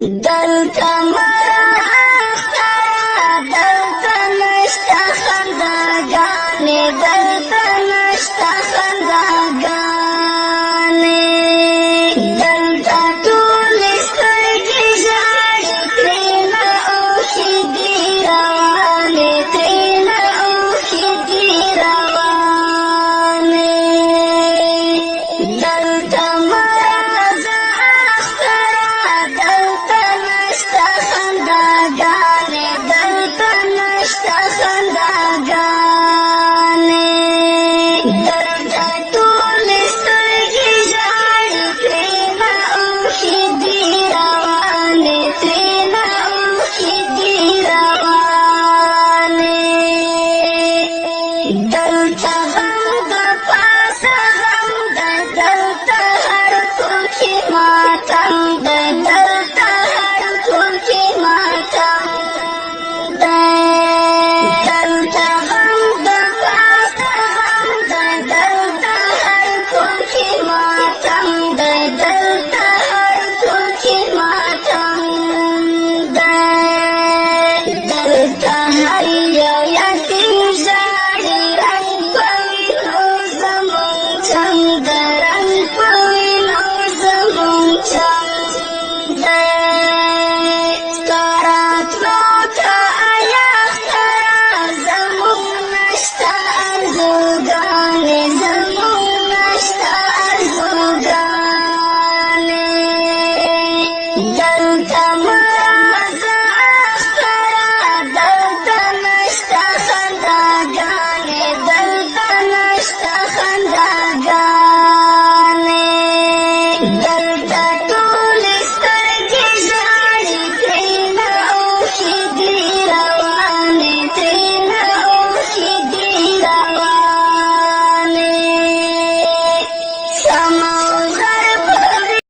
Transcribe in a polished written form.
دلتا مرا اختر دلتا نشتا خندگانی دلتا نشتا خندگانی دلتا طول سترگی جاری ترینا اوخی دی روانی ترینا اوخی دی روانی دلتا مرا اختر دلتا نشتا خندگانی دلتا نشتا خندگانی دلتا طول سترگی جاری ترینا اوخی دی روانی ترینا اوخی دی روانی دلتا غم دا پاسا غم دا دلتا هر کوکی ماتم دا دلتا هر کوکی ماتم دا دلتا غم دا پاسا غم دا دلتا هر کوکی ماتم دا دلتا هر کوکی ماتم دا دلتا هر یو یتیم ژاړي رنګ په وینو زموږ چم دا رنګ په وینو زموږ چم دا ستا راتلو ته آیا اختره زموږ نشته ارزوګانې زموږ نشته ارزوګانې دلته مرا